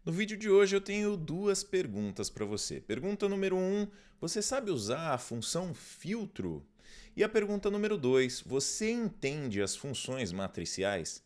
No vídeo de hoje eu tenho duas perguntas para você. Pergunta número 1, você sabe usar a função filtro? E a pergunta número 2, você entende as funções matriciais?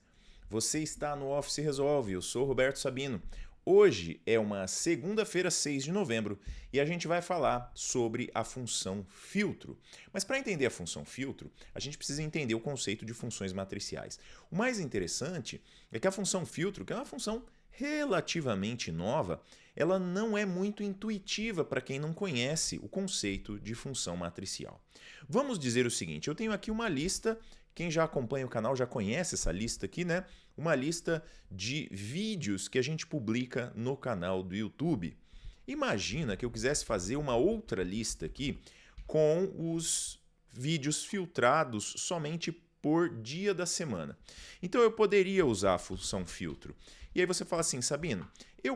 Você está no Office Resolve, eu sou Roberto Sabino. Hoje é uma segunda-feira, 6 de novembro, e a gente vai falar sobre a função filtro. Mas para entender a função filtro, a gente precisa entender o conceito de funções matriciais. O mais interessante é que a função filtro, que é uma função relativamente nova, ela não é muito intuitiva para quem não conhece o conceito de função matricial. Vamos dizer o seguinte, eu tenho aqui uma lista, quem já acompanha o canal já conhece essa lista aqui, né? Uma lista de vídeos que a gente publica no canal do YouTube. Imagina que eu quisesse fazer uma outra lista aqui com os vídeos filtrados somente por dia da semana. Então eu poderia usar a função filtro. E aí você fala assim, Sabino,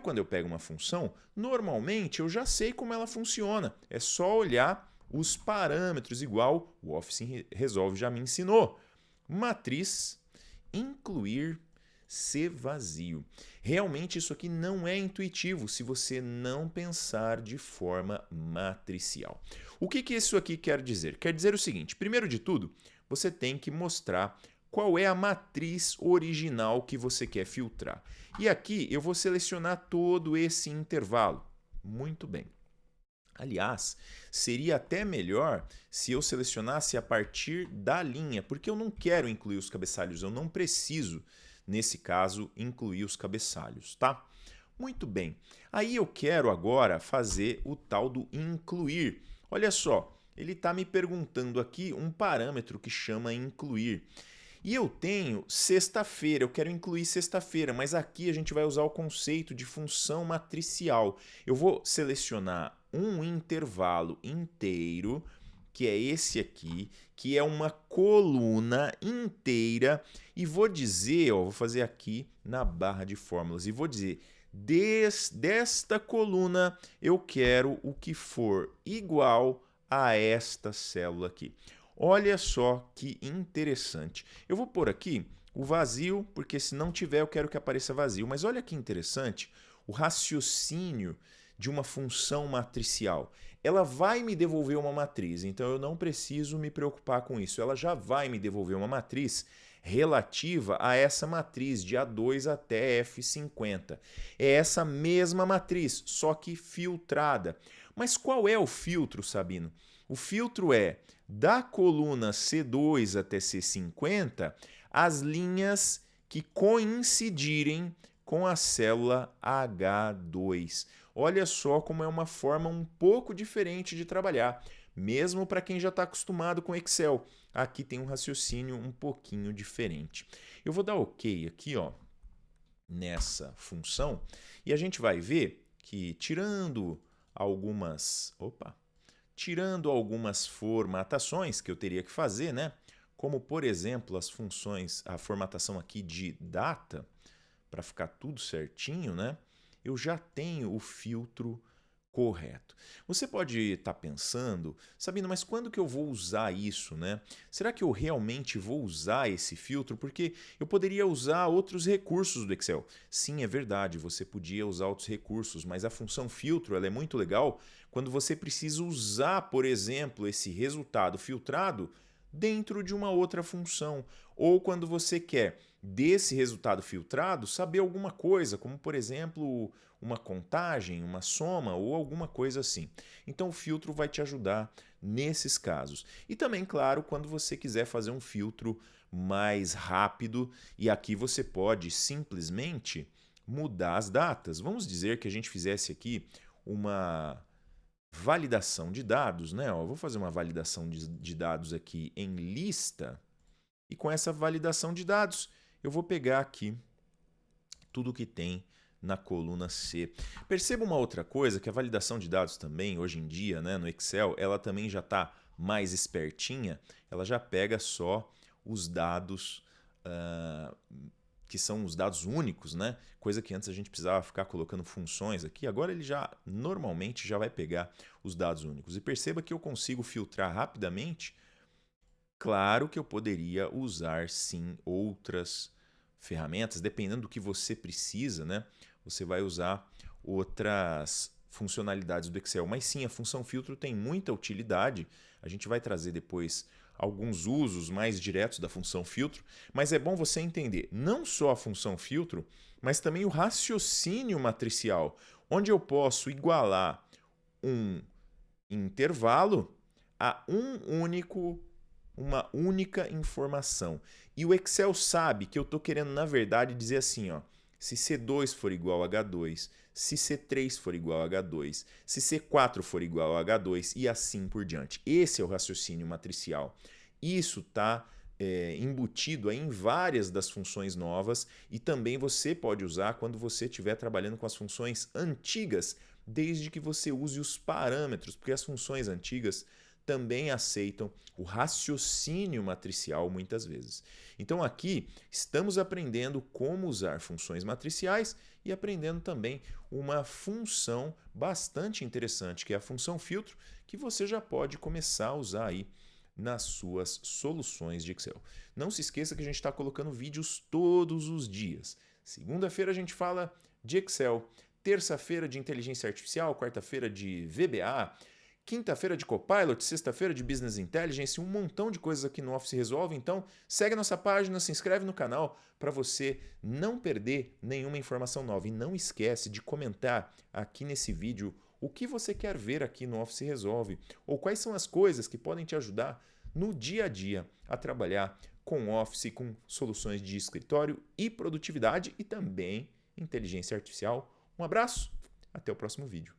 quando eu pego uma função, normalmente eu já sei como ela funciona. É só olhar os parâmetros igual o Office Resolve já me ensinou. Matriz, incluir, ser vazio. Realmente isso aqui não é intuitivo se você não pensar de forma matricial. O que isso aqui quer dizer? Quer dizer o seguinte, primeiro de tudo, você tem que mostrar qual é a matriz original que você quer filtrar. E aqui eu vou selecionar todo esse intervalo. Muito bem. Aliás, seria até melhor se eu selecionasse a partir da linha, porque eu não quero incluir os cabeçalhos, eu não preciso, nesse caso, incluir os cabeçalhos, tá? Muito bem. Aí eu quero agora fazer o tal do incluir. Olha só, ele está me perguntando aqui um parâmetro que chama incluir. E eu tenho sexta-feira, eu quero incluir sexta-feira, mas aqui a gente vai usar o conceito de função matricial. Eu vou selecionar um intervalo inteiro, que é esse aqui, que é uma coluna inteira, e vou dizer, ó, vou fazer aqui na barra de fórmulas, e vou dizer, desta coluna eu quero o que for igual a esta célula aqui. Olha só que interessante. Eu vou pôr aqui o vazio, porque se não tiver eu quero que apareça vazio. Mas olha que interessante o raciocínio de uma função matricial. Ela vai me devolver uma matriz, então eu não preciso me preocupar com isso. Ela já vai me devolver uma matriz relativa a essa matriz de A2 até F50. É essa mesma matriz, só que filtrada. Mas qual é o filtro, Sabino? O filtro é da coluna C2 até C50 as linhas que coincidirem com a célula H2. Olha só como é uma forma um pouco diferente de trabalhar, mesmo para quem já está acostumado com Excel. Aqui tem um raciocínio um pouquinho diferente. Eu vou dar OK aqui, ó, nessa função e a gente vai ver que tirando algumas formatações que eu teria que fazer, né? Como por exemplo as funções, a formatação aqui de data, para ficar tudo certinho, né? Eu já tenho o filtro correto. Você pode estar pensando, Sabino, mas quando que eu vou usar isso, né? Será que eu realmente vou usar esse filtro? Porque eu poderia usar outros recursos do Excel. Sim, é verdade, você podia usar outros recursos, mas a função filtro ela é muito legal quando você precisa usar, por exemplo, esse resultado filtrado dentro de uma outra função, ou quando você quer desse resultado filtrado saber alguma coisa, como por exemplo uma contagem, uma soma ou alguma coisa assim. Então o filtro vai te ajudar nesses casos. E também, claro, quando você quiser fazer um filtro mais rápido, e aqui você pode simplesmente mudar as datas. Vamos dizer que a gente fizesse aqui uma validação de dados, né? Ó, vou fazer uma validação de dados aqui em lista, e com essa validação de dados eu vou pegar aqui tudo que tem na coluna C. Perceba uma outra coisa, que a validação de dados também, hoje em dia, né, no Excel, ela também já está mais espertinha, ela já pega só os dados que são os dados únicos, né? Coisa que antes a gente precisava ficar colocando funções aqui, agora ele já normalmente já vai pegar os dados únicos. E perceba que eu consigo filtrar rapidamente. Claro que eu poderia usar sim outras ferramentas, dependendo do que você precisa, né? você vai usar outras funcionalidades do Excel. Mas sim, a função filtro tem muita utilidade. A gente vai trazer depois alguns usos mais diretos da função filtro, mas é bom você entender não só a função filtro, mas também o raciocínio matricial, onde eu posso igualar um intervalo a uma única informação. E o Excel sabe que eu estou querendo, na verdade, dizer assim, ó, se C2 for igual a H2, se C3 for igual a H2, se C4 for igual a H2 e assim por diante. Esse é o raciocínio matricial. Isso está embutido aí em várias das funções novas e também você pode usar quando você estiver trabalhando com as funções antigas, desde que você use os parâmetros, porque as funções antigas também aceitam o raciocínio matricial muitas vezes. Então aqui estamos aprendendo como usar funções matriciais e aprendendo também uma função bastante interessante, que é a função filtro, que você já pode começar a usar aí nas suas soluções de Excel. Não se esqueça que a gente está colocando vídeos todos os dias. Segunda-feira a gente fala de Excel, terça-feira de inteligência artificial, quarta-feira de VBA, quinta-feira de Copilot, sexta-feira de Business Intelligence, um montão de coisas aqui no Office Resolve. Então, segue a nossa página, se inscreve no canal para você não perder nenhuma informação nova. E não esquece de comentar aqui nesse vídeo o que você quer ver aqui no Office Resolve ou quais são as coisas que podem te ajudar no dia a dia a trabalhar com Office, com soluções de escritório e produtividade e também inteligência artificial. Um abraço, até o próximo vídeo.